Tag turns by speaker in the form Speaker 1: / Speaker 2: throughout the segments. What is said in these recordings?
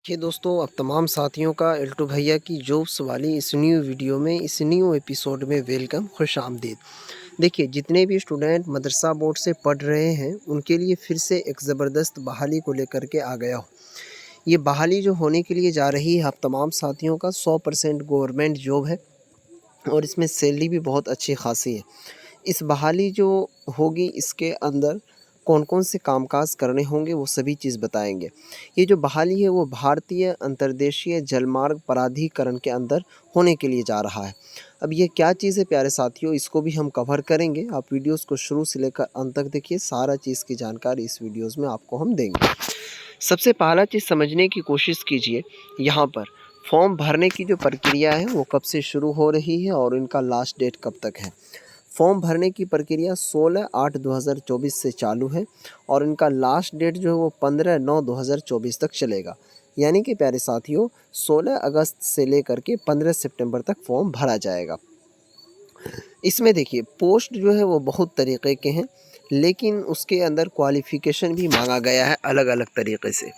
Speaker 1: देखिए दोस्तों, अब तमाम साथियों का एल्टो भैया की जॉब्स वाली इस न्यू वीडियो में, इस न्यू एपिसोड में वेलकम, खुश आमदीद। देखिए, जितने भी स्टूडेंट मदरसा बोर्ड से पढ़ रहे हैं उनके लिए फिर से एक ज़बरदस्त बहाली को लेकर के आ गया हूँ। ये बहाली जो होने के लिए जा रही है, आप तमाम साथियों का 100% गवर्नमेंट जॉब है और इसमें सैलरी भी बहुत अच्छी खासी है। इस बहाली जो होगी, इसके अंदर कौन-कौन से कामकाज करने होंगे वो सभी चीज़ बताएँगे। ये जो बहाली है वो भारतीय अंतर्देशीय जलमार्ग प्राधिकरण के अंदर होने के लिए जा रहा है। अब ये क्या चीज़ है प्यारे साथियों, इसको भी हम कवर करेंगे। आप वीडियोज़ को शुरू से लेकर अंत तक देखिए, सारा चीज़ की जानकारी इस वीडियोज़ में आपको हम देंगे। सबसे पहला चीज़ समझने की कोशिश कीजिए, यहाँ पर फॉर्म भरने की जो प्रक्रिया है वो कब से शुरू हो रही है और इनका लास्ट डेट कब तक है। फॉर्म भरने की प्रक्रिया 16/8/2024 से चालू है और इनका लास्ट डेट जो है वो 15/9/2024 तक चलेगा। यानी कि प्यारे साथियों, 16 अगस्त से लेकर के 15 सितंबर तक फॉर्म भरा जाएगा। इसमें देखिए, पोस्ट जो है वो बहुत तरीक़े के हैं, लेकिन उसके अंदर क्वालिफ़िकेशन भी माँगा गया है अलग-अलग तरीक़े से।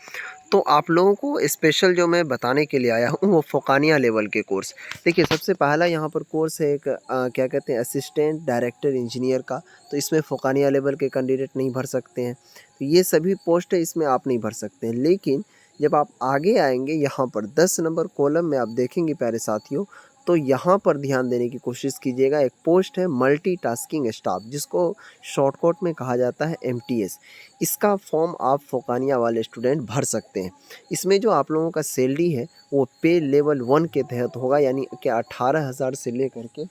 Speaker 1: तो आप लोगों को स्पेशल जो मैं बताने के लिए आया हूँ वो फ़ोकानिया लेवल के कोर्स। देखिए, सबसे पहला यहाँ पर कोर्स है एक क्या कहते हैं, असिस्टेंट डायरेक्टर इंजीनियर का। तो इसमें फ़ोकानिया लेवल के कैंडिडेट नहीं भर सकते हैं। तो ये सभी पोस्ट है, इसमें आप नहीं भर सकते हैं। लेकिन जब आप आगे आएँगे, यहाँ पर 10 नंबर कॉलम में आप देखेंगे प्यारे साथियों, तो यहाँ पर ध्यान देने की कोशिश कीजिएगा। एक पोस्ट है मल्टीटास्किंग स्टाफ, जिसको शॉर्टकट में कहा जाता है एमटीएस। इसका फॉर्म आप फ़ोकानिया वाले स्टूडेंट भर सकते हैं। इसमें जो आप लोगों का सैलरी है वो पे लेवल 1 के तहत होगा, यानी कि 18,000 से लेकर के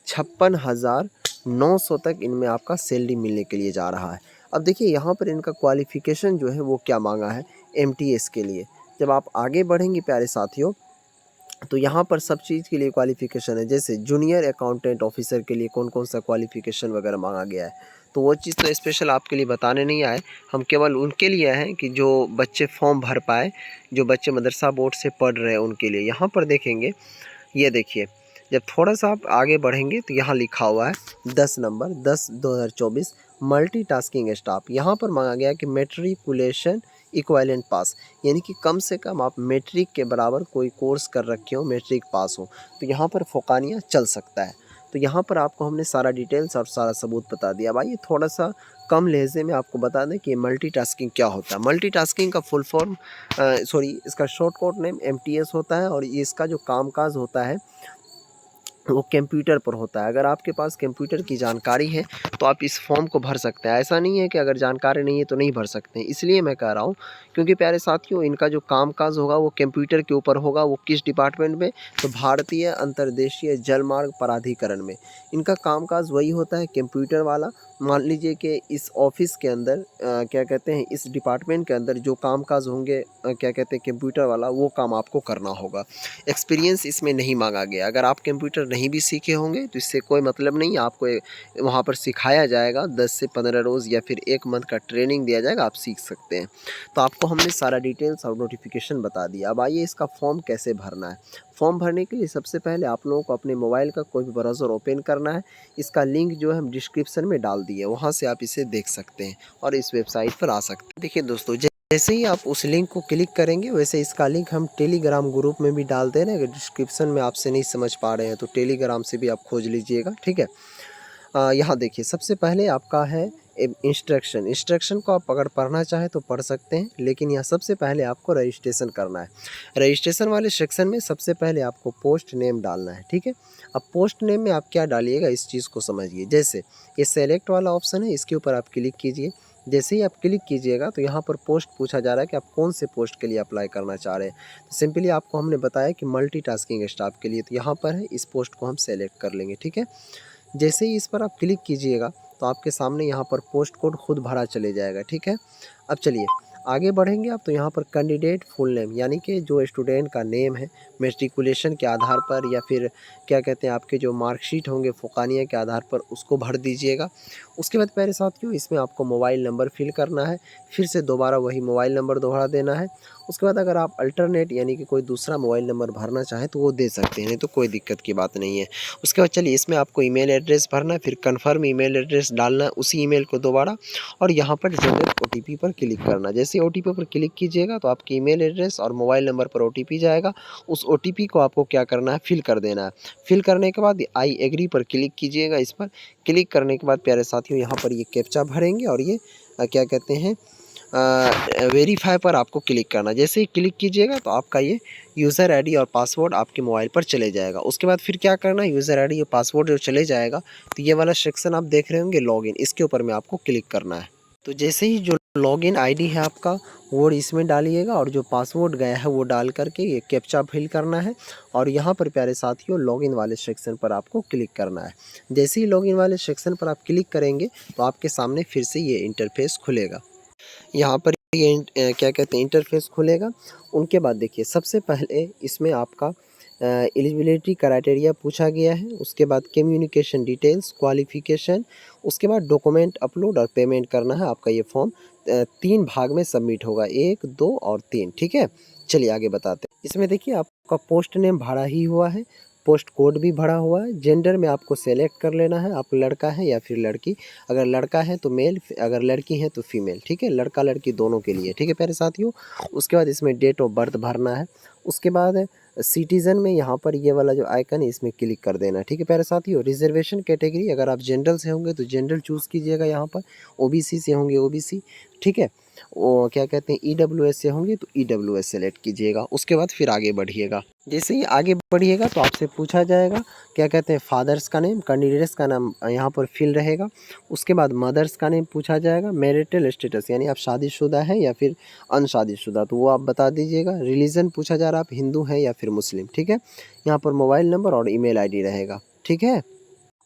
Speaker 1: 56,900 तक इनमें आपका सैलरी मिलने के लिए जा रहा है। अब देखिए, यहाँ पर इनका क्वालिफ़िकेशन जो है वो क्या माँगा है एमटीएस के लिए। जब आप आगे बढ़ेंगे प्यारे साथियों, तो यहाँ पर सब चीज़ के लिए क्वालिफ़िकेशन है। जैसे जूनियर अकाउंटेंट ऑफ़िसर के लिए कौन-कौन सा क्वालिफ़िकेशन वगैरह माँगा गया है। तो वो चीज़ तो स्पेशल आपके लिए बताने नहीं आए, हम केवल उनके लिए आए हैं कि जो बच्चे फॉर्म भर पाएँ, जो बच्चे मदरसा बोर्ड से पढ़ रहे हैं उनके लिए। यहाँ पर देखेंगे, ये देखिए, जब थोड़ा-सा आप आगे बढ़ेंगे तो यहाँ लिखा हुआ है 10 नंबर 10/2024 मल्टीटास्किंग स्टाफ। यहाँ पर माँगा गया कि मैट्रिकुलेशन इक्विवेलेंट पास, यानी कि कम से कम आप मैट्रिक के बराबर कोई कोर्स कर रखे हो, मैट्रिक पास हो, तो यहाँ पर फ़ोकानिया चल सकता है। तो यहाँ पर आपको हमने सारा डिटेल्स और सारा सबूत बता दिया। अब आइए थोड़ा-सा कम लहज़े में आपको बता दें कि मल्टीटास्किंग क्या होता है। मल्टीटास्किंग का फुल फॉर्म इसका शॉर्टकट नेम एमटीएस होता है और ये इसका जो कामकाज होता है वो कंप्यूटर पर होता है। अगर आपके पास कंप्यूटर की जानकारी है तो आप इस फॉर्म को भर सकते हैं। ऐसा नहीं है कि अगर जानकारी नहीं है तो नहीं भर सकते हैं। इसलिए मैं कह रहा हूँ, क्योंकि प्यारे साथियों, इनका जो कामकाज होगा वो कंप्यूटर के ऊपर होगा। वो किस डिपार्टमेंट में? तो भारतीय अंतर्देशीय जलमार्ग प्राधिकरण में। इनका कामकाज वही होता है कंप्यूटर वाला। मान लीजिए कि इस ऑफ़िस के अंदर क्या कहते हैं, इस डिपार्टमेंट के अंदर जो कामकाज होंगे, क्या कहते हैं, कंप्यूटर वाला, वो काम आपको करना होगा। एक्सपीरियंस इसमें नहीं माँगा गया। अगर आप कंप्यूटर नहीं भी सीखे होंगे तो इससे कोई मतलब नहीं, आपको वहाँ पर सिखाया जाएगा। 10 से 15 रोज़ या फिर 1 मंथ का ट्रेनिंग दिया जाएगा, आप सीख सकते हैं। तो आपको हमने सारा डिटेल्स और नोटिफिकेशन बता दिया। अब आइए इसका फॉर्म कैसे भरना है। फॉर्म भरने के लिए सबसे पहले आप लोगों को अपने मोबाइल का कोई भी ब्राउज़र ओपन करना है। इसका लिंक जो है हम डिस्क्रिप्शन में डाल दिए, वहाँ से आप इसे देख सकते हैं और इस वेबसाइट पर आ सकते हैं। देखिए दोस्तों, जैसे ही आप उस लिंक को क्लिक करेंगे, वैसे इसका लिंक हम टेलीग्राम ग्रुप में भी डाल दे रहे हैं। अगर डिस्क्रिप्शन में आपसे नहीं समझ पा रहे हैं तो टेलीग्राम से भी आप खोज लीजिएगा, ठीक है। यहाँ देखिए, सबसे पहले आपका है इंस्ट्रक्शन को आप अगर पढ़ना चाहें तो पढ़ सकते हैं, लेकिन यहाँ सबसे पहले आपको रजिस्ट्रेशन करना है। रजिस्ट्रेशन वाले सेक्शन में सबसे पहले आपको पोस्ट नेम डालना है, ठीक है। अब पोस्ट नेम में आप क्या डालिएगा इस चीज़ को समझिए। जैसे ये सेलेक्ट वाला ऑप्शन है, इसके ऊपर आप क्लिक कीजिए। जैसे ही आप क्लिक कीजिएगा तो यहाँ पर पोस्ट पूछा जा रहा है कि आप कौन से पोस्ट के लिए अप्लाई करना चाह रहे हैं। तो सिंपली आपको हमने बताया कि मल्टीटास्किंग स्टाफ के लिए, तो यहाँ पर है, इस पोस्ट को हम सेलेक्ट कर लेंगे, ठीक है। जैसे ही इस पर आप क्लिक कीजिएगा तो आपके सामने यहाँ पर पोस्ट कोड खुद भरा चले जाएगा, ठीक है। अब चलिए आगे बढ़ेंगे आप, तो यहाँ पर कैंडिडेट फुल नेम, यानी कि जो स्टूडेंट का नेम है, मैट्रिकुलेशन के आधार पर या फिर क्या कहते हैं, आपके जो मार्कशीट होंगे फ़ोकानिया के आधार पर, उसको भर दीजिएगा। उसके बाद प्यारे साथियों, इसमें आपको मोबाइल नंबर फिल करना है, फिर से दोबारा वही मोबाइल नंबर दोहरा देना है। उसके बाद अगर आप अल्टरनेट यानी कि कोई दूसरा मोबाइल नंबर भरना चाहें तो वो दे सकते हैं, नहीं तो कोई दिक्कत की बात नहीं है। उसके बाद चलिए, इसमें आपको ईमेल एड्रेस भरना है, फिर कन्फर्म ईमेल एड्रेस डालना है, उसी ईमेल को दोबारा, और यहाँ पर जनरेट ओटीपी पर क्लिक करना। जैसे जैसे ओटीपी पर क्लिक कीजिएगा तो आपकी ईमेल एड्रेस और मोबाइल नंबर पर ओटीपी जाएगा। उस ओटीपी को आपको क्या करना है, फिल कर देना है। फिल करने के बाद आई एग्री पर क्लिक कीजिएगा। इस पर क्लिक करने के बाद प्यारे साथियों यहाँ पर ये कैप्चा भरेंगे और ये क्या कहते हैं वेरीफाई पर आपको क्लिक करना। जैसे ही क्लिक कीजिएगा तो आपका ये यूज़र आईडी और पासवर्ड आपके मोबाइल पर चले जाएगा। उसके बाद फिर क्या करना है, यूज़र आईडी और पासवर्ड जो चले जाएगा तो ये वाला सेक्शन आप देख रहे होंगे लॉगिन, इसके ऊपर में आपको क्लिक करना है। तो जैसे ही जो लॉगिन आईडी है आपका वो इसमें डालिएगा और जो पासवर्ड गया है वो डाल करके ये कैप्चा फिल करना है और यहाँ पर प्यारे साथियों लॉगिन वाले सेक्शन पर आपको क्लिक करना है। जैसे ही लॉगिन वाले सेक्शन पर आप क्लिक करेंगे तो आपके सामने फिर से ये इंटरफेस खुलेगा। यहाँ पर ये क्या कहते हैं इंटरफेस खुलेगा। उनके बाद देखिए सबसे पहले इसमें आपका एलिजिबिलिटी क्राइटेरिया पूछा गया है। उसके बाद कम्युनिकेशन डिटेल्स, क्वालिफिकेशन, उसके बाद डॉक्यूमेंट अपलोड और पेमेंट करना है। आपका ये फॉर्म 3 भाग में सबमिट होगा, 1, 2 और 3। ठीक है, चलिए आगे बताते हैं। इसमें देखिए आपका पोस्ट नेम भरा ही हुआ है, पोस्ट कोड भी भरा हुआ है। जेंडर में आपको सेलेक्ट कर लेना है, आप लड़का है या फिर लड़की। अगर लड़का है तो मेल, अगर लड़की है तो फीमेल। ठीक है, लड़का लड़की दोनों के लिए। ठीक है प्यारे साथियों। उसके बाद इसमें डेट ऑफ बर्थ भरना है। उसके बाद सिटीज़न में यहाँ पर ये वाला जो आइकन है इसमें क्लिक कर देना है। ठीक है प्यारे साथियों। रिजर्वेशन कैटेगरी, अगर आप जनरल से होंगे तो जनरल चूज़ कीजिएगा यहाँ पर, ओबीसी से होंगे ओबीसी। ठीक है, वो क्या कहते हैं ईडब्ल्यूएस से होंगे तो ईडब्ल्यूएस सेलेक्ट कीजिएगा। उसके बाद फिर आगे बढ़िएगा। जैसे ही आगे बढ़िएगा तो आपसे पूछा जाएगा क्या कहते हैं फादर्स का नेम, कैंडिडेट्स का नाम यहाँ पर फिल रहेगा। उसके बाद मदर्स का नेम पूछा जाएगा। मैरिटल स्टेटस यानी आप शादीशुदा हैं या फिर अनशादीशुदा, तो वो आप बता दीजिएगा। रिलीजन पूछा जा रहा है आप हिंदू हैं या फिर मुस्लिम। ठीक है, यहाँ पर मोबाइल नंबर और ईमेल आईडी रहेगा। ठीक है,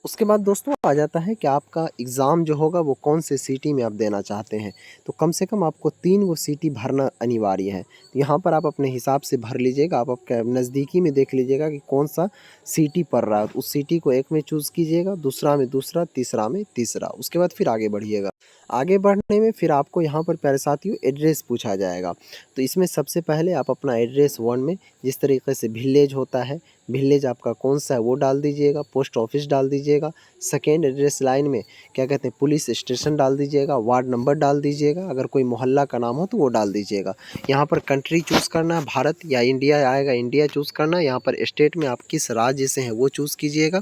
Speaker 1: उसके बाद दोस्तों आ जाता है कि आपका एग्ज़ाम जो होगा वो कौन से सिटी में आप देना चाहते हैं। तो कम से कम आपको 3 वो सिटी भरना अनिवार्य है। तो यहाँ पर आप अपने हिसाब से भर लीजिएगा। आप आपके नज़दीकी में देख लीजिएगा कि कौन सा सिटी पड़ रहा है, तो उस सिटी को एक में चूज़ कीजिएगा, दूसरा में दूसरा, तीसरा में तीसरा। उसके बाद फिर आगे बढ़िएगा। आगे बढ़ने में फिर आपको यहाँ पर प्यारे साथियों एड्रेस पूछा जाएगा। तो इसमें सबसे पहले आप अपना एड्रेस 1 में जिस तरीके से विलेज होता है, विलेज आपका कौन सा है वो डाल दीजिएगा। पोस्ट ऑफिस डाल दीजिएगा। सेकेंड एड्रेस लाइन में क्या कहते हैं पुलिस स्टेशन डाल दीजिएगा। वार्ड नंबर डाल दीजिएगा। अगर कोई मोहल्ला का नाम हो तो वो डाल दीजिएगा। यहाँ पर कंट्री चूज़ करना है, भारत या इंडिया आएगा, इंडिया चूज़ करना है। यहाँ पर स्टेट में आप किस राज्य से हैं वो चूज़ कीजिएगा।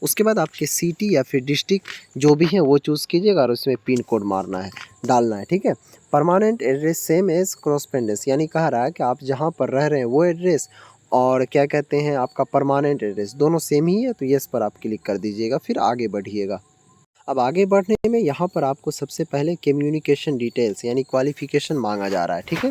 Speaker 1: उसके बाद आपके सिटी या फिर डिस्ट्रिक्ट जो भी है वो चूज़ कीजिएगा और उसमें पिन कोड मारना है, डालना है। ठीक है, परमानेंट एड्रेस सेम एज कॉरस्पेंडेंस, यानी कह रहा है कि आप जहाँ पर रह रहे हैं वो एड्रेस और क्या कहते हैं आपका परमानेंट एड्रेस दोनों सेम ही है, तो यस पर आप क्लिक कर दीजिएगा। फिर आगे बढ़िएगा। अब आगे बढ़ने में यहाँ पर आपको सबसे पहले कम्युनिकेशन डिटेल्स यानी क्वालिफ़िकेशन मांगा जा रहा है। ठीक है,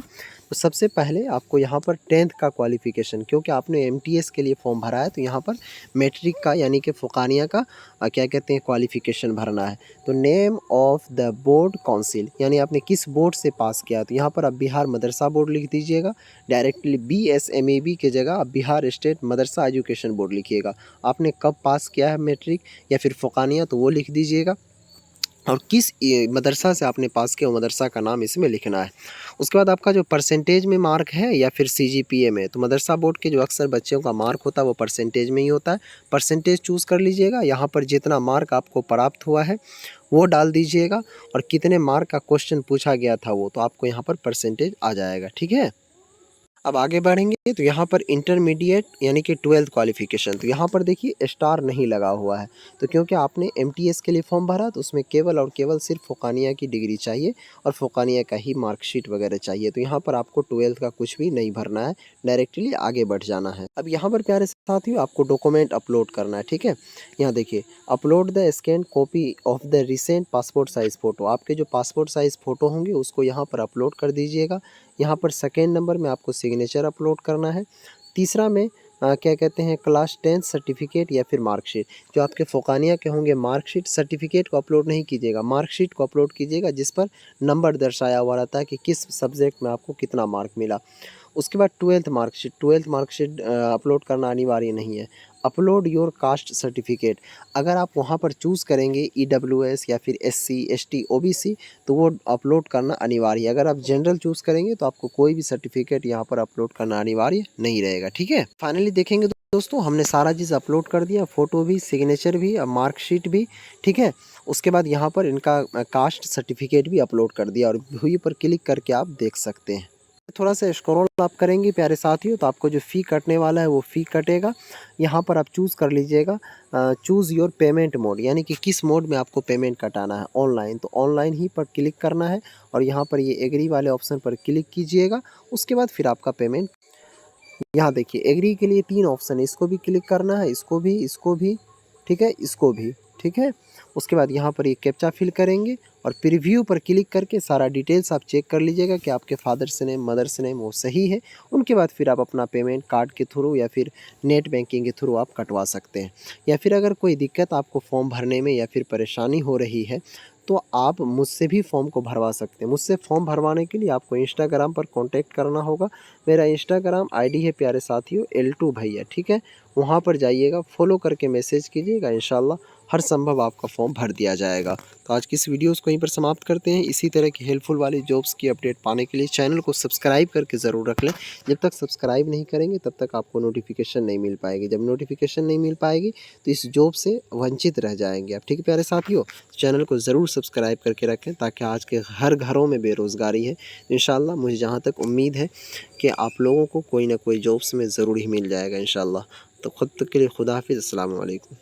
Speaker 1: तो सबसे पहले आपको यहाँ पर 10th का क्वालिफ़िकेशन, क्योंकि आपने एमटीएस के लिए फॉर्म भरा है तो यहाँ पर मैट्रिक का यानी कि फ़ुकानिया का क्या कहते हैं क्वालिफ़िकेशन भरना है। तो name of the board council यानी आपने किस बोर्ड से पास किया, तो यहाँ पर आप बिहार मदरसा बोर्ड लिख दीजिएगा। डायरेक्टली BSMAB की जगह आप बिहार स्टेट मदरसा एजुकेशन बोर्ड लिखिएगा। आपने कब पास किया है मैट्रिक या फिर फ़ुकानिया तो वो लिख दीजिएगा और किस मदरसा से आपने पास किया वो मदरसा का नाम इसमें लिखना है। उसके बाद आपका जो परसेंटेज में मार्क है या फिर CGPA में, तो मदरसा बोर्ड के जो अक्सर बच्चों का मार्क होता है वो परसेंटेज में ही होता है। परसेंटेज चूज़ कर लीजिएगा। यहाँ पर जितना मार्क आपको प्राप्त हुआ है वो डाल दीजिएगा और कितने मार्क का क्वेश्चन पूछा गया था वो, तो आपको यहाँ पर परसेंटेज आ जाएगा। ठीक है, अब आगे बढ़ेंगे तो यहाँ पर इंटरमीडिएट यानी कि 12th क्वालिफ़िकेशन, तो यहाँ पर देखिए स्टार नहीं लगा हुआ है। तो क्योंकि आपने एमटीएस के लिए फॉर्म भरा तो उसमें केवल और केवल सिर्फ फ़ुकानिया की डिग्री चाहिए और फ़ुकानिया का ही मार्कशीट वगैरह चाहिए। तो यहाँ पर आपको 12th का कुछ भी नहीं भरना है, डायरेक्टली आगे बढ़ जाना है। अब यहाँ पर प्यारे साथियों आपको डॉक्यूमेंट अपलोड करना है। ठीक है, यहाँ देखिए upload the scan copy of the recent passport size photo, आपके जो पासपोर्ट साइज़ फ़ोटो होंगे उसको यहाँ पर अपलोड कर दीजिएगा। यहाँ पर सेकेंड नंबर में आपको सिग्नेचर अपलोड करना है। तीसरा में क्या कहते हैं क्लास 10 सर्टिफिकेट या फिर मार्कशीट, जो आपके फ़ुकानिया के होंगे मार्कशीट, सर्टिफिकेट को अपलोड नहीं कीजिएगा, मार्कशीट को अपलोड कीजिएगा जिस पर नंबर दर्शाया हुआ रहता है कि किस सब्जेक्ट में आपको कितना मार्क मिला। उसके बाद 12th marksheet, 12th marksheet upload करना अनिवार्य नहीं है। अपलोड योर कास्ट सर्टिफिकेट, अगर आप वहाँ पर चूज़ करेंगे EWS या फिर SC ST OBC तो वो अपलोड करना अनिवार्य है। अगर आप जनरल चूज़ करेंगे तो आपको कोई भी सर्टिफिकेट यहाँ पर अपलोड करना अनिवार्य नहीं रहेगा। ठीक है, फाइनली देखेंगे दोस्तों हमने सारा चीज़ अपलोड कर दिया, फ़ोटो भी, सिग्नेचर भी, मार्कशीट भी, ठीक है। उसके बाद यहाँ पर इनका कास्ट सर्टिफिकेट भी अपलोड कर दिया और व्यू पर क्लिक करके आप देख सकते हैं। थोड़ा सा स्क्रॉल आप करेंगे प्यारे साथियों तो आपको जो फ़ी कटने वाला है वो फ़ी कटेगा। यहाँ पर आप चूज़ कर लीजिएगा चूज़ योर पेमेंट मोड, यानी कि किस मोड में आपको पेमेंट कटाना है। ऑनलाइन तो ऑनलाइन ही पर क्लिक करना है और यहाँ पर ये एग्री वाले ऑप्शन पर क्लिक कीजिएगा। उसके बाद फिर आपका पेमेंट, यहाँ देखिए एग्री के लिए 3 ऑप्शन है, इसको भी क्लिक करना है, इसको भी, ठीक है, इसको भी, ठीक है। उसके बाद यहाँ पर ये कैप्चा फिल करेंगे और प्रीव्यू पर क्लिक करके सारा डिटेल्स आप चेक कर लीजिएगा कि आपके फादर्स नेम, मदर्स नेम वो सही है। उनके बाद फिर आप अपना पेमेंट कार्ड के थ्रू या फिर नेट बैंकिंग के थ्रू आप कटवा सकते हैं। या फिर अगर कोई दिक्कत आपको फॉर्म भरने में या फिर परेशानी हो रही है तो आप मुझसे भी फॉर्म को भरवा सकते हैं। मुझसे फॉर्म भरवाने के लिए आपको इंस्टाग्राम पर कॉन्टैक्ट करना होगा। मेरा इंस्टाग्राम आईडी है प्यारे साथियों L2 भैया, ठीक है। वहाँ पर जाइएगा, फॉलो करके मैसेज कीजिएगा, इंशाल्लाह हर संभव आपका फॉर्म भर दिया जाएगा। तो आज की इस वीडियोज़ को यहीं पर समाप्त करते हैं। इसी तरह की हेल्पफुल वाली जॉब्स की अपडेट पाने के लिए चैनल को सब्सक्राइब करके ज़रूर रख लें। जब तक सब्सक्राइब नहीं करेंगे तब तक आपको नोटिफिकेशन नहीं मिल पाएगी। जब नोटिफिकेशन नहीं मिल पाएगी तो इस जॉब से वंचित रह जाएंगे आप, ठीक है प्यारे साथियों। चैनल को ज़रूर सब्सक्राइब करके रखें ताकि आज के हर घरों में बेरोज़गारी है। इंशाल्लाह मुझे जहाँ तक उम्मीद है कि आप लोगों को कोई ना कोई जॉब्स में ज़रूर ही मिल जाएगा इंशाल्लाह। तो खुद तक के लिए खुदा हाफिज़, अस्सलाम वालेकुम।